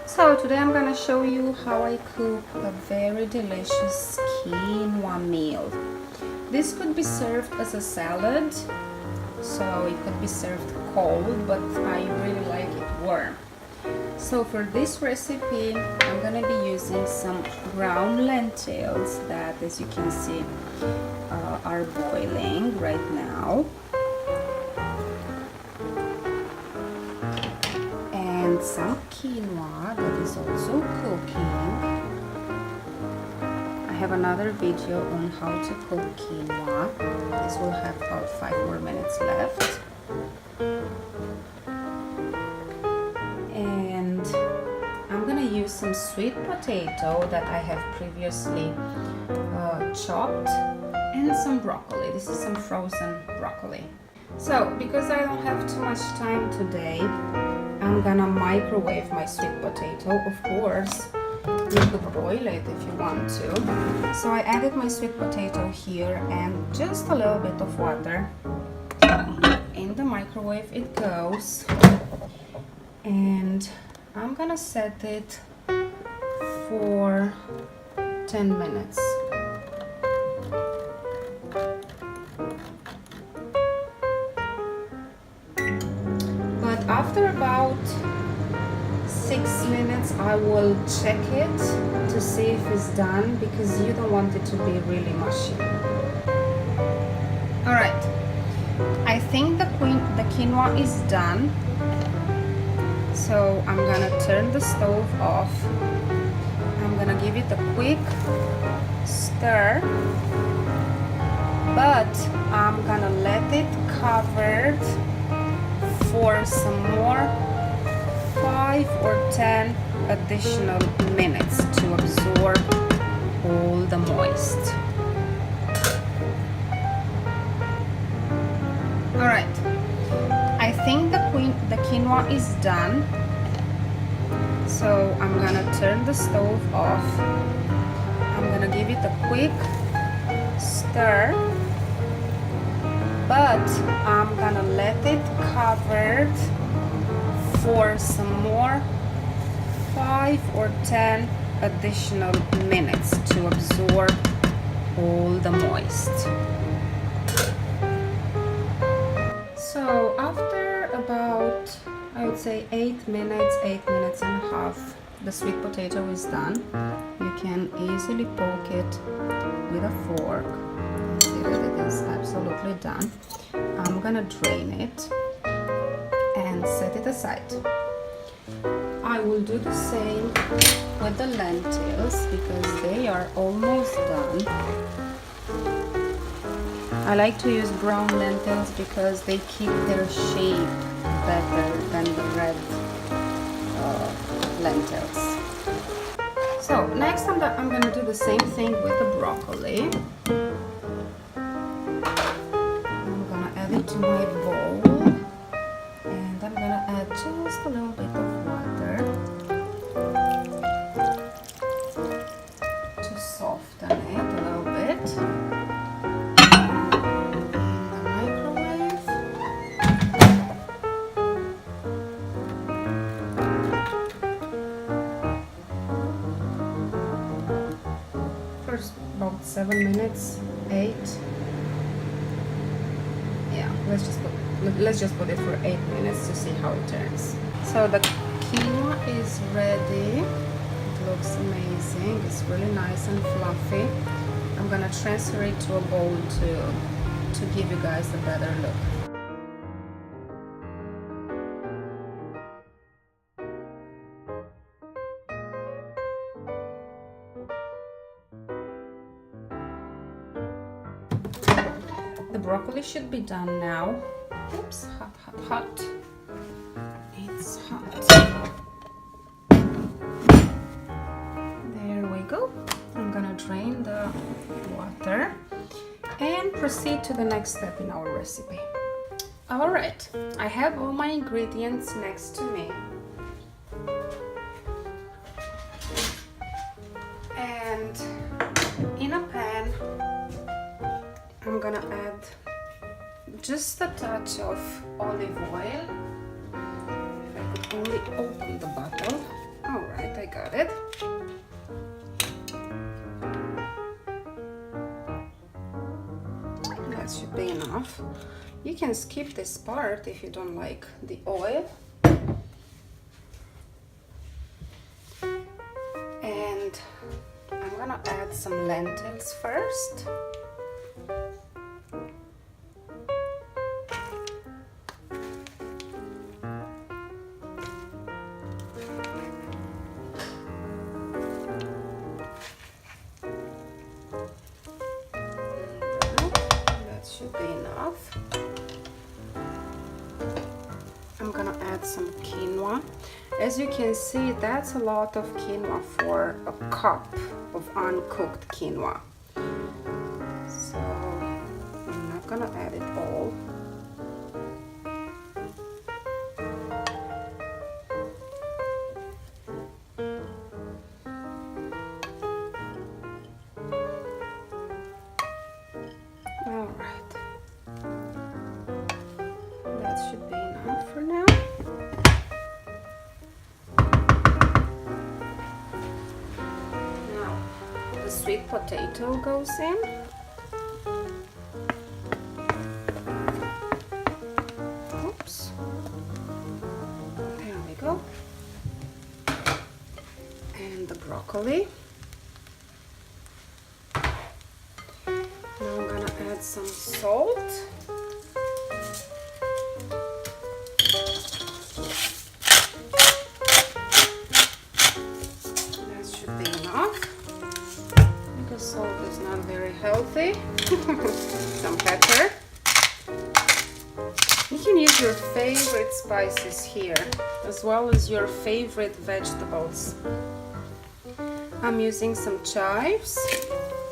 So today I'm gonna show you how I cook a very delicious quinoa meal. This could be served as a salad, so it could be served cold, but I really like it warm. So for this recipe, I'm gonna be using some ground lentils that, as you can see, are boiling right now. And some quinoa that is also cooking. I have another video on how to cook quinoa. This will have about 5 more minutes left. And I'm gonna use some sweet potato that I have previously chopped, and some broccoli. This is some frozen broccoli. So because I don't have too much time today, I'm gonna microwave my sweet potato. Of course, you could boil it if you want to. So I added my sweet potato here and just a little bit of water. In the microwave it goes. And I'm gonna set it for 10 minutes. After about 6 minutes, I will check it to see if it's done, because you don't want it to be really mushy. Alright, I think the quinoa is done. So I'm gonna turn the stove off. I'm gonna give it a quick stir, but I'm gonna let it covered for some more 5 or 10 additional minutes to absorb all the moist. Alright, I think the quinoa is done, so I'm gonna turn the stove off. I'm gonna give it a quick stir, but I'm gonna let it covered for some more 5 or 10 additional minutes to absorb all the moist. So after about, I would say 8 minutes and a half, the sweet potato is done. You can easily poke it with a fork. See that it is absolutely done. I'm gonna drain it and set it aside. I will do the same with the lentils because they are almost done. I like to use brown lentils because they keep their shape better than the red lentils. So next I'm gonna do the same thing with the broccoli. To my bowl, and I'm gonna add just a little bit of water to soften it a little bit. In the microwave. First about 7 minutes, 8. Let's just put it for 8 minutes to see how it turns. So the quinoa is ready. It looks amazing. It's really nice and fluffy. I'm gonna transfer it to a bowl to give you guys a better look. The broccoli should be done now. Oops, hot, hot, hot. It's hot. There we go. I'm gonna drain the water and proceed to the next step in our recipe. Alright, I have all my ingredients next to me. And in a pan, I'm gonna add just a touch of olive oil. If I could only open the bottle. Alright. got it. That should be enough. You can skip this part if you don't like the oil. And I'm gonna add some lentils first. Should be enough. I'm gonna add some quinoa. As you can see, that's a lot of quinoa for a cup of uncooked quinoa. So I'm not gonna add it all. Should be enough for now. Now the sweet potato goes in. Oops. There we go. And the broccoli. Now I'm gonna add some salt. Salt is not very healthy. Some pepper. You can use your favorite spices here, as well as your favorite vegetables. I'm using some chives.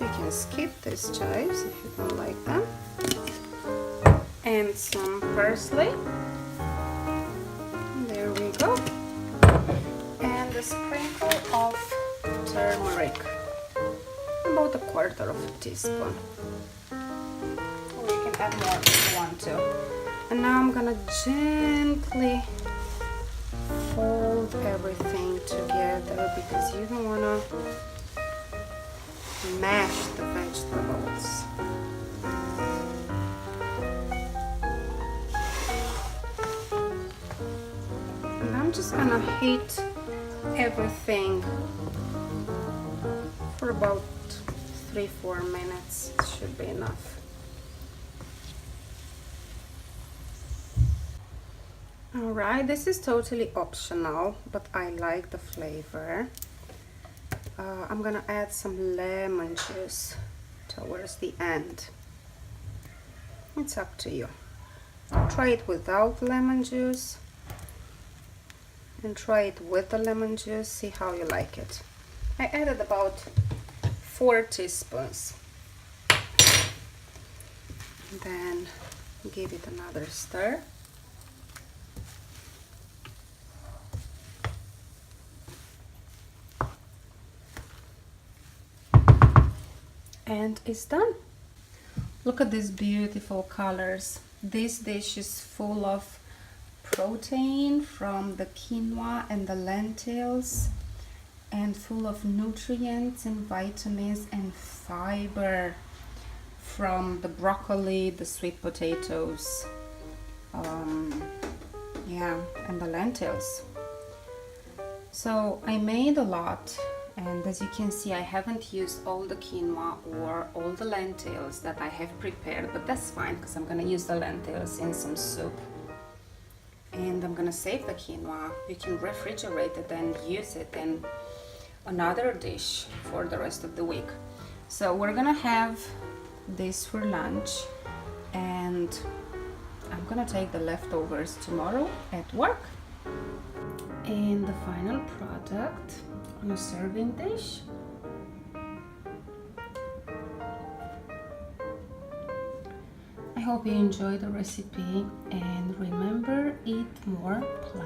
You can skip these chives if you don't like them. And some parsley. There we go. And a sprinkle of turmeric. About a quarter of a teaspoon, or you can add more if you want to. And now I'm gonna gently fold everything together because you don't want to mash the vegetables. And I'm just gonna heat everything for about 3-4 minutes. It should be enough. Alright, this is totally optional, but I like the flavor. I'm gonna add some lemon juice towards the end. It's up to you. Try it without lemon juice and try it with the lemon juice, see how you like it. I added about 4 teaspoons. Then give it another stir. And it's done. Look at these beautiful colors. This dish is full of protein from the quinoa and the lentils, and full of nutrients and vitamins and fiber from the broccoli, the sweet potatoes, yeah, and the lentils. So I made a lot, and as you can see, I haven't used all the quinoa or all the lentils that I have prepared, but that's fine because I'm gonna use the lentils in some soup. And I'm gonna save the quinoa. You can refrigerate it and use it in another dish for the rest of the week. So we're gonna have this for lunch, and I'm gonna take the leftovers tomorrow at work. And the final product on a serving dish. I hope you enjoyed the recipe, and remember, eat more plants.